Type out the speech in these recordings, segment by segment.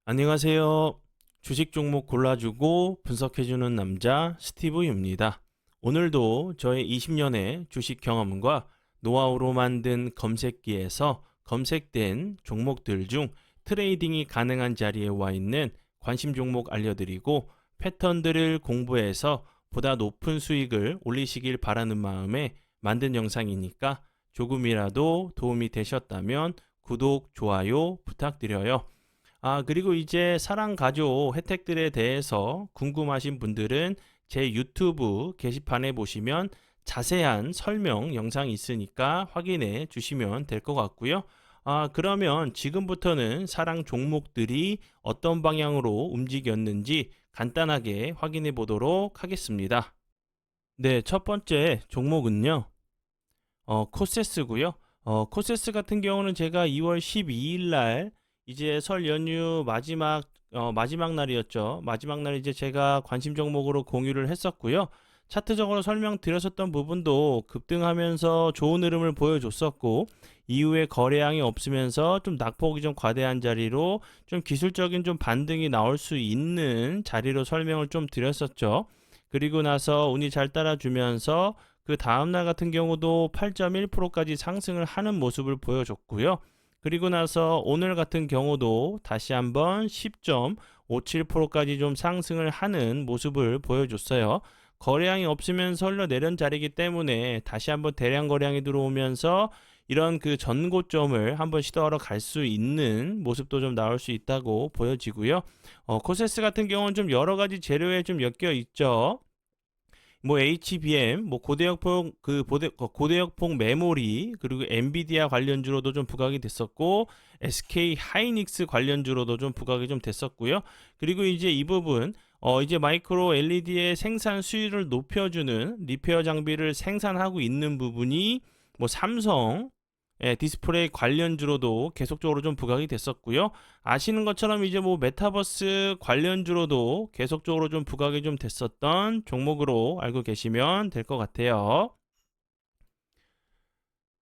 안녕하세요. 주식 종목 골라주고 분석해주는 남자 스티브입니다. 오늘도 저의 20년의 주식 경험과 노하우로 만든 검색기에서 검색된 종목들 중 트레이딩이 가능한 자리에 와 있는 관심 종목 알려드리고 패턴들을 공부해서 보다 높은 수익을 올리시길 바라는 마음에 만든 영상이니까 조금이라도 도움이 되셨다면 구독, 좋아요 부탁드려요. 그리고 이제 사랑 가족 혜택들에 대해서 궁금하신 분들은 제 유튜브 게시판에 보시면 자세한 설명 영상이 있으니까 확인해 주시면 될 것 같고요. 그러면 지금부터는 사랑 종목들이 어떤 방향으로 움직였는지 간단하게 확인해 보도록 하겠습니다. 네, 첫 번째 종목은요. 코세스고요. 코세스 같은 경우는 제가 2월 12일 날 이제 설 연휴 마지막 날이었죠. 마지막 날 이제 제가 관심 종목으로 공유를 했었고요. 차트적으로 설명드렸었던 부분도 급등하면서 좋은 흐름을 보여줬었고 이후에 거래량이 없으면서 좀 낙폭이 좀 과대한 자리로 좀 기술적인 좀 반등이 나올 수 있는 자리로 설명을 좀 드렸었죠. 그리고 나서 운이 잘 따라주면서 그 다음날 같은 경우도 8.1%까지 상승을 하는 모습을 보여줬고요. 그리고 나서 오늘 같은 경우도 다시 한번 10.57%까지 좀 상승을 하는 모습을 보여줬어요. 거래량이 없으면서 흘러내린 자리이기 때문에 다시 한번 대량 거래량이 들어오면서 이런 그 전고점을 한번 시도하러 갈 수 있는 모습도 좀 나올 수 있다고 보여지고요. 코세스 같은 경우는 좀 여러 가지 재료에 좀 엮여 있죠. 뭐 HBM, 뭐 고대역폭 메모리, 그리고 엔비디아 관련주로도 좀 부각이 됐었고, SK 하이닉스 관련주로도 좀 부각이 좀 됐었고요. 그리고 이제 이 부분 이제 마이크로 LED의 생산 수율을 높여주는 리페어 장비를 생산하고 있는 부분이 뭐 삼성 디스플레이 관련주로도 계속적으로 좀 부각이 됐었고요. 아시는 것처럼 이제 뭐 메타버스 관련주로도 계속적으로 좀 부각이 좀 됐었던 종목으로 알고 계시면 될 것 같아요.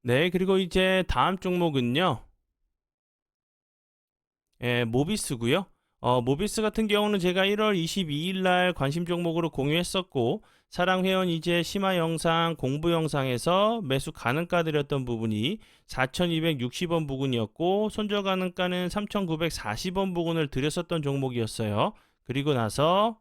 네, 그리고 이제 다음 종목은요. 모비스고요. 모비스 같은 경우는 제가 1월 22일 날 관심 종목으로 공유했었고 사랑회원 이제 심화 영상 공부 영상에서 매수 가능가 드렸던 부분이 4,260원 부근이었고 손절 가능가는 3,940원 부근을 드렸었던 종목이었어요. 그리고 나서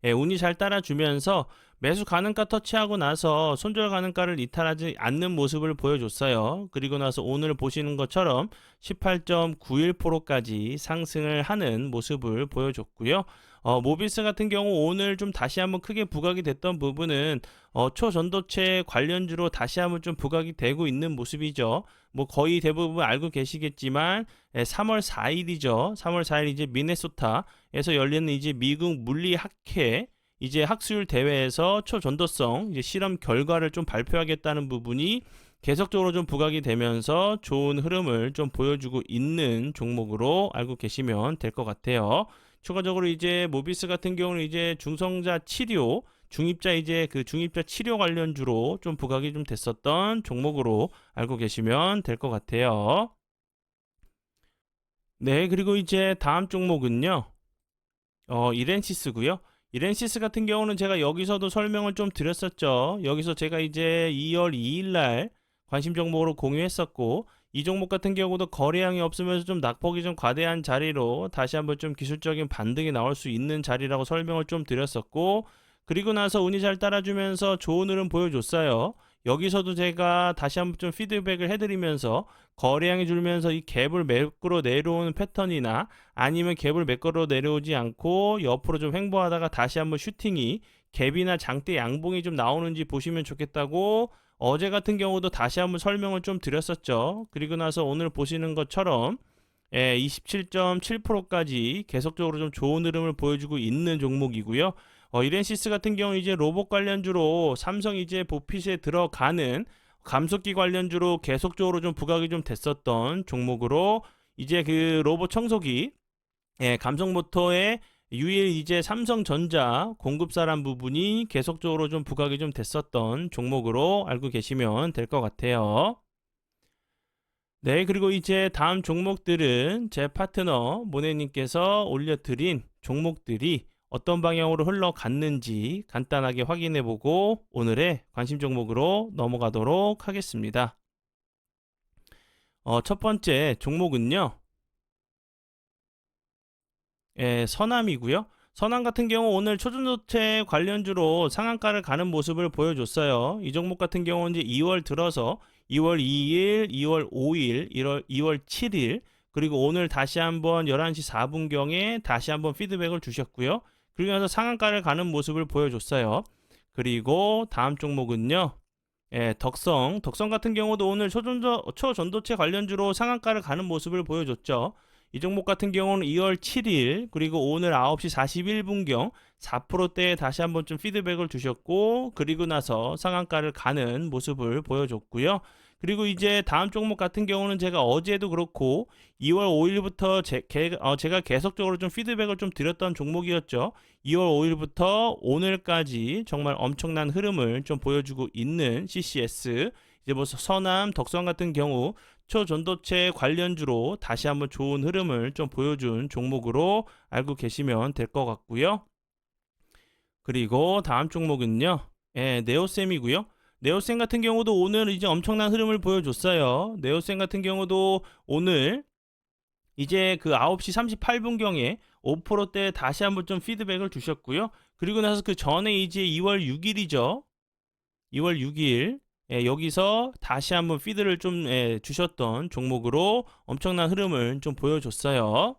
운이 잘 따라주면서 매수 가능가 터치하고 나서 손절 가능가를 이탈하지 않는 모습을 보여줬어요. 그리고 나서 오늘 보시는 것처럼 18.91%까지 상승을 하는 모습을 보여줬고요. 모비스 같은 경우 오늘 좀 다시 한번 크게 부각이 됐던 부분은 초전도체 관련주로 다시 한번 좀 부각이 되고 있는 모습이죠. 뭐 거의 대부분 알고 계시겠지만 3월 4일이죠. 3월 4일 이제 미네소타에서 열리는 이제 미국 물리학회 이제 학술 대회에서 초전도성 이제 실험 결과를 좀 발표하겠다는 부분이 계속적으로 좀 부각이 되면서 좋은 흐름을 좀 보여주고 있는 종목으로 알고 계시면 될 것 같아요. 추가적으로 이제 모비스 같은 경우는 이제 중성자 치료 중입자 이제 그 중입자 치료 관련주로 좀 부각이 좀 됐었던 종목으로 알고 계시면 될 것 같아요. 네, 그리고 이제 다음 종목은요. 이렌시스고요. 이렌시스 같은 경우는 제가 여기서도 설명을 좀 드렸었죠. 여기서 제가 이제 2월 2일 날 관심 종목으로 공유했었고 이 종목 같은 경우도 거래량이 없으면서 좀 낙폭이 좀 과대한 자리로 다시 한번 좀 기술적인 반등이 나올 수 있는 자리라고 설명을 좀 드렸었고 그리고 나서 운이 잘 따라주면서 좋은 흐름 보여줬어요. 여기서도 제가 다시 한번 좀 피드백을 해드리면서 거래량이 줄면서 이 갭을 매끄러 내려오는 패턴이나 아니면 갭을 매끄러 내려오지 않고 옆으로 좀 횡보하다가 다시 한번 슈팅이 갭이나 장대 양봉이 좀 나오는지 보시면 좋겠다고 어제 같은 경우도 다시 한번 설명을 좀 드렸었죠. 그리고 나서 오늘 보시는 것처럼 27.7%까지 계속적으로 좀 좋은 흐름을 보여주고 있는 종목이고요. 이렌시스 같은 경우 이제 로봇 관련주로 삼성 이제 보핏에 들어가는 감속기 관련주로 계속적으로 좀 부각이 좀 됐었던 종목으로 이제 그 로봇 청소기 감성 모터의 유일 이제 삼성전자 공급사란 부분이 계속적으로 좀 부각이 좀 됐었던 종목으로 알고 계시면 될 것 같아요. 네, 그리고 이제 다음 종목들은 제 파트너 모네님께서 올려드린 종목들이 어떤 방향으로 흘러갔는지 간단하게 확인해보고 오늘의 관심 종목으로 넘어가도록 하겠습니다. 첫 번째 종목은요, 선암이고요. 선암 같은 경우 오늘 초전도체 관련주로 상한가를 가는 모습을 보여줬어요. 이 종목 같은 경우는 이제 2월 들어서 2월 2일, 2월 5일, 2월 7일 그리고 오늘 다시 한번 11시 4분경에 다시 한번 피드백을 주셨고요. 그리고 나서 상한가를 가는 모습을 보여줬어요. 그리고 다음 종목은요. 덕성 같은 경우도 오늘 초전도체 관련주로 상한가를 가는 모습을 보여줬죠. 이 종목 같은 경우는 2월 7일 그리고 오늘 9시 41분경 4%대에 다시 한번 좀 피드백을 주셨고 그리고 나서 상한가를 가는 모습을 보여줬고요. 그리고 이제 다음 종목 같은 경우는 제가 어제도 그렇고 2월 5일부터 제가 계속적으로 좀 피드백을 좀 드렸던 종목이었죠. 2월 5일부터 오늘까지 정말 엄청난 흐름을 좀 보여주고 있는 CCS 이제 뭐 선암, 덕성 같은 경우 초전도체 관련주로 다시 한번 좋은 흐름을 좀 보여준 종목으로 알고 계시면 될 것 같고요. 그리고 다음 종목은요. 네오셈이고요. 네오셈 같은 경우도 오늘 이제 엄청난 흐름을 보여줬어요. 네오셈 같은 경우도 오늘 이제 그 9시 38분경에 5%대 다시 한번 좀 피드백을 주셨고요. 그리고 나서 그 전에 이제 2월 6일이죠. 2월 6일 여기서 다시 한번 피드를 좀 주셨던 종목으로 엄청난 흐름을 좀 보여줬어요.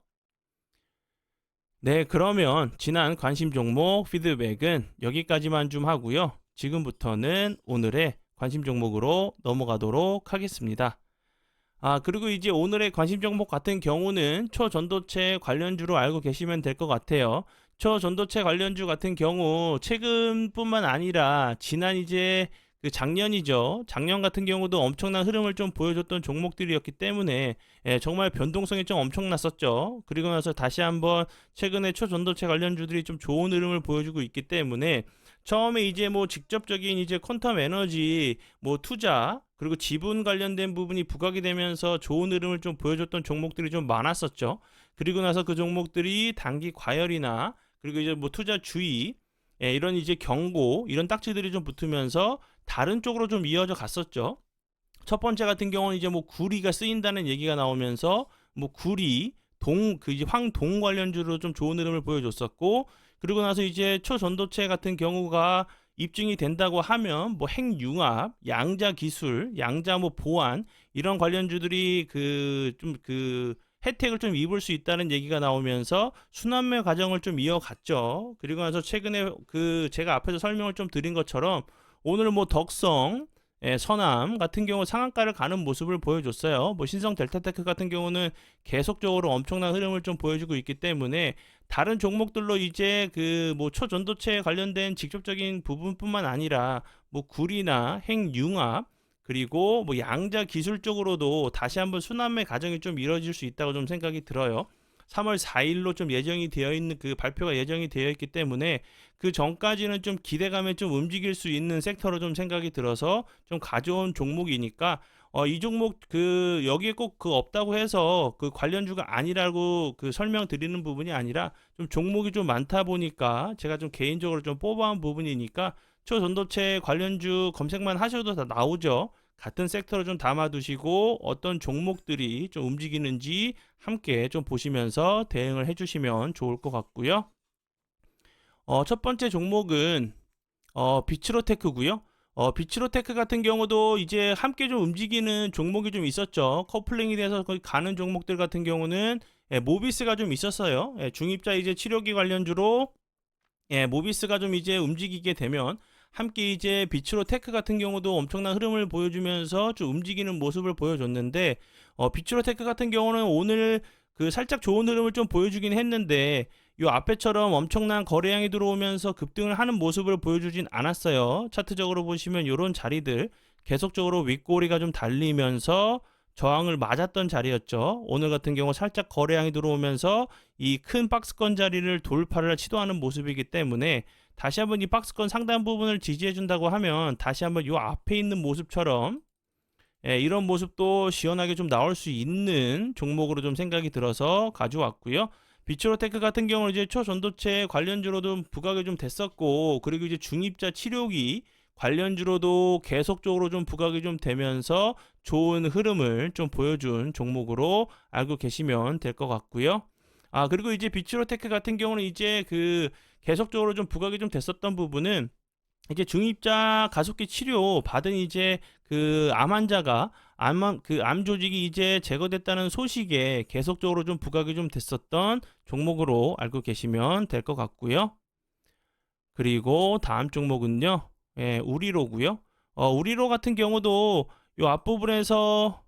네, 그러면 지난 관심 종목 피드백은 여기까지만 좀 하고요. 지금부터는 오늘의 관심 종목으로 넘어가도록 하겠습니다. 그리고 이제 오늘의 관심 종목 같은 경우는 초전도체 관련주로 알고 계시면 될 것 같아요. 초전도체 관련주 같은 경우 최근뿐만 아니라 지난 이제 그 작년이죠. 작년 같은 경우도 엄청난 흐름을 좀 보여줬던 종목들이었기 때문에 정말 변동성이 좀 엄청났었죠. 그리고 나서 다시 한번 최근에 초전도체 관련주들이 좀 좋은 흐름을 보여주고 있기 때문에 처음에 이제 뭐 직접적인 이제 퀀텀 에너지 뭐 투자 그리고 지분 관련된 부분이 부각이 되면서 좋은 흐름을 좀 보여줬던 종목들이 좀 많았었죠. 그리고 나서 그 종목들이 단기 과열이나 그리고 이제 뭐 투자 주의 이런 이제 경고 이런 딱지들이 좀 붙으면서 다른 쪽으로 좀 이어져 갔었죠. 첫 번째 같은 경우는 이제 뭐 구리가 쓰인다는 얘기가 나오면서 뭐 구리 그 이제 황동 관련주로 좀 좋은 흐름을 보여줬었고 그리고 나서 이제 초전도체 같은 경우가 입증이 된다고 하면 뭐 핵융합, 양자 기술, 양자 뭐 보안 이런 관련주들이 그 혜택을 좀 입을 수 있다는 얘기가 나오면서 순환매 과정을 좀 이어갔죠. 그리고 나서 최근에 그 제가 앞에서 설명을 좀 드린 것처럼 오늘 뭐 덕성 선암 같은 경우 상한가를 가는 모습을 보여줬어요. 뭐 신성 델타테크 같은 경우는 계속적으로 엄청난 흐름을 좀 보여주고 있기 때문에 다른 종목들로 이제 그 뭐 초전도체 관련된 직접적인 부분뿐만 아니라 뭐 구리나 핵융합 그리고 뭐 양자 기술 쪽으로도 다시 한번 순환매 과정이 좀 이루어질 수 있다고 좀 생각이 들어요. 3월 4일로 좀 예정이 되어 있는 그 발표가 예정이 되어 있기 때문에 그 전까지는 좀 기대감에 좀 움직일 수 있는 섹터로 좀 생각이 들어서 좀 가져온 종목이니까 이 종목 그 여기에 꼭 그 없다고 해서 그 관련주가 아니라고 그 설명드리는 부분이 아니라 좀 종목이 좀 많다 보니까 제가 좀 개인적으로 좀 뽑아온 부분이니까 초전도체 관련주 검색만 하셔도 다 나오죠. 같은 섹터로 좀 담아두시고 어떤 종목들이 좀 움직이는지 함께 좀 보시면서 대응을 해주시면 좋을 것 같고요. 첫 번째 종목은 비츠로테크고요. 비츠로테크 같은 경우도 이제 함께 좀 움직이는 종목이 좀 있었죠. 커플링이 돼서 거기 가는 종목들 같은 경우는 모비스가 좀 있었어요. 중입자 이제 치료기 관련주로 모비스가 좀 이제 움직이게 되면 함께 이제 비츠로테크 같은 경우도 엄청난 흐름을 보여주면서 좀 움직이는 모습을 보여줬는데 비츠로테크 같은 경우는 오늘 그 살짝 좋은 흐름을 좀 보여주긴 했는데 요 앞에처럼 엄청난 거래량이 들어오면서 급등을 하는 모습을 보여주진 않았어요. 차트적으로 보시면 이런 자리들 계속적으로 윗꼬리가 좀 달리면서 저항을 맞았던 자리였죠. 오늘 같은 경우 살짝 거래량이 들어오면서 이 큰 박스권 자리를 돌파를 시도하는 모습이기 때문에 다시 한번 이 박스권 상단 부분을 지지해 준다고 하면 다시 한번 이 앞에 있는 모습처럼 이런 모습도 시원하게 좀 나올 수 있는 종목으로 좀 생각이 들어서 가져왔고요. 비츠로테크 같은 경우는 이제 초전도체 관련주로도 부각이 좀 됐었고, 그리고 이제 중입자 치료기 관련주로도 계속적으로 좀 부각이 좀 되면서 좋은 흐름을 좀 보여준 종목으로 알고 계시면 될 것 같고요. 그리고 이제 비츠로테크 같은 경우는 이제 그 계속적으로 좀 부각이 좀 됐었던 부분은 이제 중입자 가속기 치료 받은 이제 그 암 환자가 암 조직이 이제 제거됐다는 소식에 계속적으로 좀 부각이 좀 됐었던 종목으로 알고 계시면 될 것 같고요. 그리고 다음 종목은요, 우리로고요. 우리로 같은 경우도 요 앞부분에서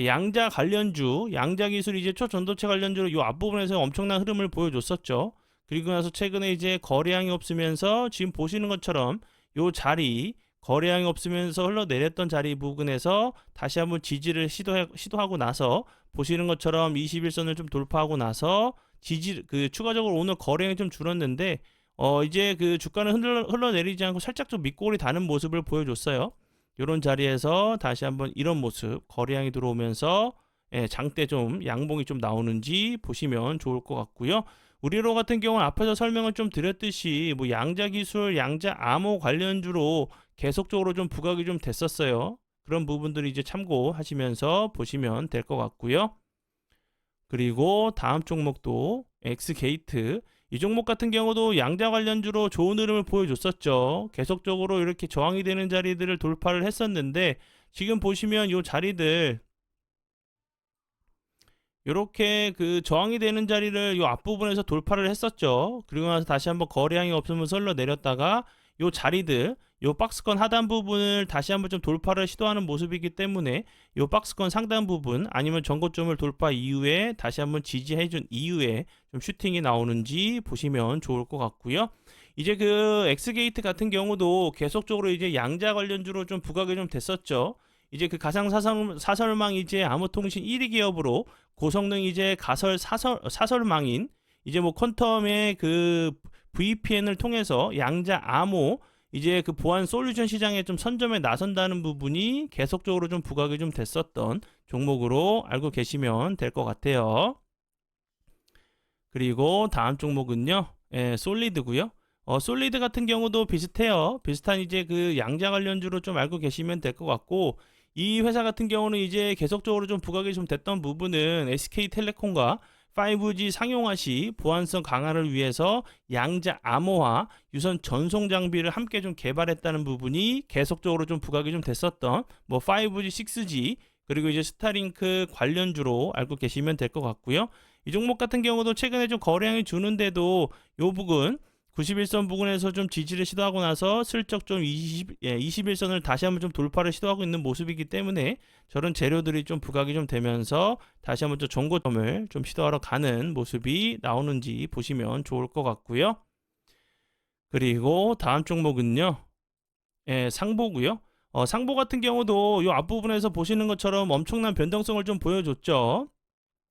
양자 관련주, 양자 기술 이제 초전도체 관련주로 요 앞부분에서 엄청난 흐름을 보여줬었죠. 그리고 나서 최근에 이제 거래량이 없으면서 지금 보시는 것처럼 요 자리 거래량이 없으면서 흘러내렸던 자리 부근에서 다시 한번 지지를 시도하고 나서 보시는 것처럼 21선을 좀 돌파하고 나서 추가적으로 오늘 거래량이 좀 줄었는데 이제 그 주가는 흘러내리지 않고 살짝 좀 밑골이 다는 모습을 보여줬어요. 이런 자리에서 다시 한번 이런 모습 거래량이 들어오면서 장대 좀 양봉이 좀 나오는지 보시면 좋을 것 같고요. 우리로 같은 경우는 앞에서 설명을 좀 드렸듯이 뭐 양자 기술, 양자 암호 관련주로 계속적으로 좀 부각이 좀 됐었어요. 그런 부분들이 이제 참고하시면서 보시면 될 것 같고요. 그리고 다음 종목도 엑스게이트. 이 종목 같은 경우도 양자 관련주로 좋은 흐름을 보여줬었죠. 계속적으로 이렇게 저항이 되는 자리들을 돌파를 했었는데 지금 보시면 이 자리들 이렇게 그 저항이 되는 자리를 이 앞부분에서 돌파를 했었죠. 그리고 나서 다시 한번 거래량이 없으면서 흘러 내렸다가 이 자리들 이 박스권 하단 부분을 다시 한번 좀 돌파를 시도하는 모습이기 때문에 이 박스권 상단 부분 아니면 전고점을 돌파 이후에 다시 한번 지지해준 이후에 좀 슈팅이 나오는지 보시면 좋을 것 같고요. 이제 그 엑스게이트 같은 경우도 계속적으로 이제 양자 관련주로 좀 부각이 좀 됐었죠. 이제 그 가상 사설망 이제 암호통신 1위 기업으로 고성능 이제 사설망인 이제 뭐 퀀텀의 그 VPN을 통해서 양자 암호 이제 그 보안 솔루션 시장에 좀 선점에 나선다는 부분이 계속적으로 좀 부각이 좀 됐었던 종목으로 알고 계시면 될 것 같아요. 그리고 다음 종목은요, 솔리드고요. 솔리드 같은 경우도 비슷해요. 비슷한 이제 그 양자 관련주로 좀 알고 계시면 될 것 같고, 이 회사 같은 경우는 이제 계속적으로 좀 부각이 좀 됐던 부분은 SK텔레콤과 5G 상용화 시 보안성 강화를 위해서 양자 암호화 유선 전송 장비를 함께 좀 개발했다는 부분이 계속적으로 좀 부각이 좀 됐었던 뭐 5G, 6G 그리고 이제 스타링크 관련주로 알고 계시면 될 것 같고요. 이 종목 같은 경우도 최근에 좀 거래량이 주는데도 요 부분 91선 부근에서 좀 지지를 시도하고 나서 슬쩍 좀 21선을 다시 한번 좀 돌파를 시도하고 있는 모습이기 때문에 저런 재료들이 좀 부각이 좀 되면서 다시 한번 좀 정고점을 좀 시도하러 가는 모습이 나오는지 보시면 좋을 것 같고요. 그리고 다음 종목은요. 상보고요. 상보 같은 경우도 이 앞부분에서 보시는 것처럼 엄청난 변동성을 좀 보여줬죠.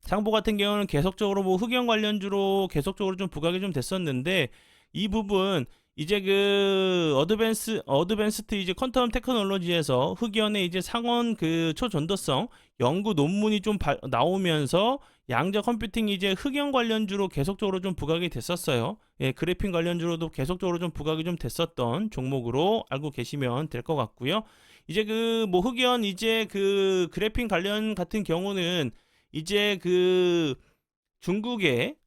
상보 같은 경우는 계속적으로 뭐 흑연 관련주로 계속적으로 좀 부각이 좀 됐었는데 이 부분 이제 그 어드밴스트 이제 퀀텀 테크놀로지에서 흑연의 이제 상원 그 초전도성 연구 논문이 좀 나오면서 양자 컴퓨팅 이제 흑연 관련주로 계속적으로 좀 부각이 됐었어요. 그래핀 관련주로도 계속적으로 좀 부각이 좀 됐었던 종목으로 알고 계시면 될 것 같고요. 이제 그 뭐 흑연 이제 그 그래핀 관련 같은 경우는 이제 그 중국의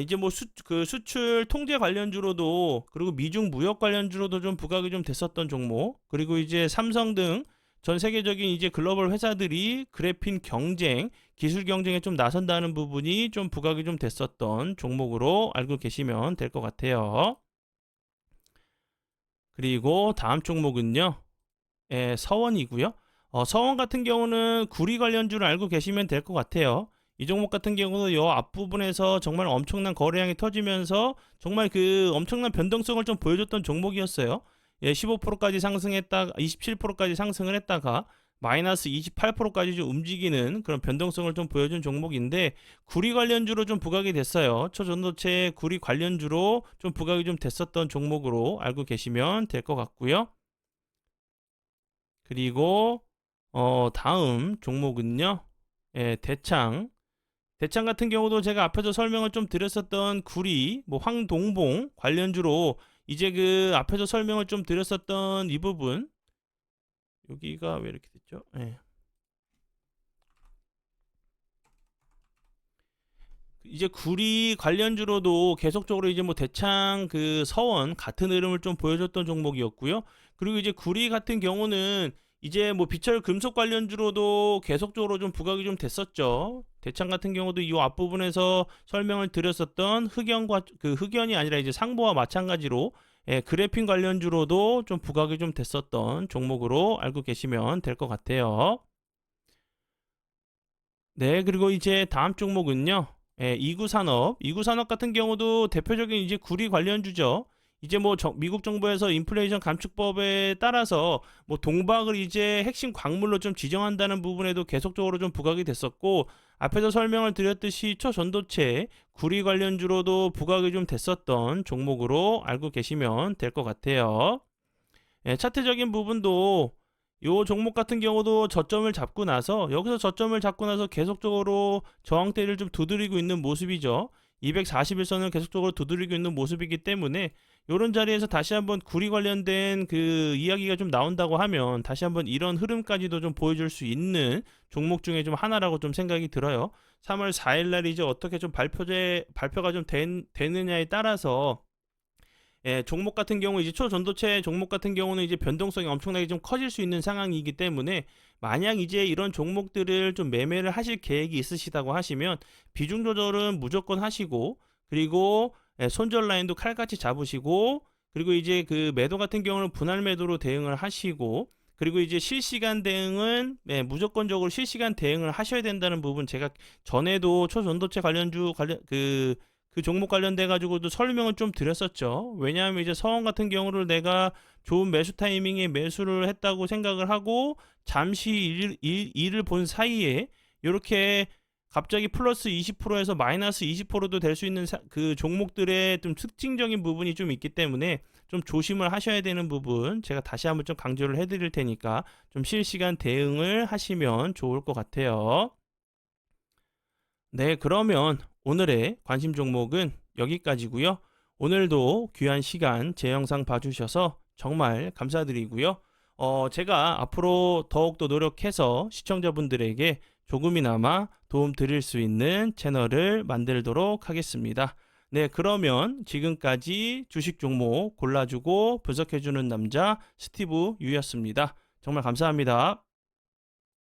이제 뭐 그 수출 통제 관련주로도 그리고 미중 무역 관련주로도 좀 부각이 좀 됐었던 종목 그리고 이제 삼성 등 전 세계적인 이제 글로벌 회사들이 그래핀 경쟁 기술 경쟁에 좀 나선다는 부분이 좀 부각이 좀 됐었던 종목으로 알고 계시면 될 것 같아요. 그리고 다음 종목은요. 서원이고요. 서원 같은 경우는 구리 관련주를 알고 계시면 될 것 같아요. 이 종목 같은 경우는 이 앞부분에서 정말 엄청난 거래량이 터지면서 정말 그 엄청난 변동성을 좀 보여줬던 종목이었어요. 15%까지 상승했다가 27%까지 상승을 했다가 마이너스 28%까지 좀 움직이는 그런 변동성을 좀 보여준 종목인데 구리 관련주로 좀 부각이 됐어요. 초전도체 구리 관련주로 좀 부각이 좀 됐었던 종목으로 알고 계시면 될 것 같고요. 그리고 다음 종목은요. 예, 대창. 대창 같은 경우도 제가 앞에서 설명을 좀 드렸었던 구리, 뭐 황동봉 관련주로 이제 그 앞에서 설명을 좀 드렸었던 이 부분, 여기가 왜 이렇게 됐죠? 예. 이제 구리 관련주로도 계속적으로 이제 뭐 대창 그 서원 같은 흐름을 좀 보여줬던 종목이었고요. 그리고 이제 구리 같은 경우는 이제 뭐 비철 금속 관련주로도 계속적으로 좀 부각이 좀 됐었죠. 대창 같은 경우도 이 앞부분에서 설명을 드렸었던 흑연과 그 흑연이 아니라 이제 상보와 마찬가지로 예, 그래핀 관련주로도 좀 부각이 좀 됐었던 종목으로 알고 계시면 될 것 같아요. 네, 그리고 이제 다음 종목은요. 예, 이구산업. 이구산업 같은 경우도 대표적인 이제 구리 관련주죠. 이제 뭐 미국 정부에서 인플레이션 감축법에 따라서 뭐 동박을 이제 핵심 광물로 좀 지정한다는 부분에도 계속적으로 좀 부각이 됐었고, 앞에서 설명을 드렸듯이 초전도체 구리 관련주로도 부각이 좀 됐었던 종목으로 알고 계시면 될 것 같아요. 예, 차트적인 부분도 요 종목 같은 경우도 저점을 잡고 나서 여기서 저점을 잡고 나서 계속적으로 저항대를 좀 두드리고 있는 모습이죠. 241선을 계속적으로 두드리고 있는 모습이기 때문에 이런 자리에서 다시 한번 구리 관련된 그 이야기가 좀 나온다고 하면 다시 한번 이런 흐름까지도 좀 보여줄 수 있는 종목 중에 좀 하나라고 좀 생각이 들어요. 3월 4일 날 이제 어떻게 좀 발표가 좀 되느냐에 따라서 예, 종목 같은 경우 이제 초전도체 종목 같은 경우는 이제 변동성이 엄청나게 좀 커질 수 있는 상황이기 때문에 만약 이제 이런 종목들을 좀 매매를 하실 계획이 있으시다고 하시면 비중 조절은 무조건 하시고, 그리고 예, 손절 라인도 칼같이 잡으시고, 그리고 이제 그 매도 같은 경우는 분할 매도로 대응을 하시고, 그리고 이제 실시간 대응은 예, 무조건적으로 실시간 대응을 하셔야 된다는 부분, 제가 전에도 초전도체 관련주 그 종목 관련돼 가지고도 설명을 좀 드렸었죠. 왜냐하면 이제 서원 같은 경우를 내가 좋은 매수 타이밍에 매수를 했다고 생각을 하고 잠시 일을 본 사이에 이렇게 갑자기 플러스 20%에서 마이너스 20%도 될 수 있는 그 종목들의 좀 특징적인 부분이 좀 있기 때문에 좀 조심을 하셔야 되는 부분, 제가 다시 한번 좀 강조를 해드릴 테니까 좀 실시간 대응을 하시면 좋을 것 같아요. 네, 그러면 오늘의 관심 종목은 여기까지고요. 오늘도 귀한 시간 제 영상 봐주셔서 정말 감사드리고요. 제가 앞으로 더욱더 노력해서 시청자분들에게 조금이나마 도움 드릴 수 있는 채널을 만들도록 하겠습니다. 네, 그러면 지금까지 주식 종목 골라주고 분석해주는 남자 스티브 유였습니다. 정말 감사합니다.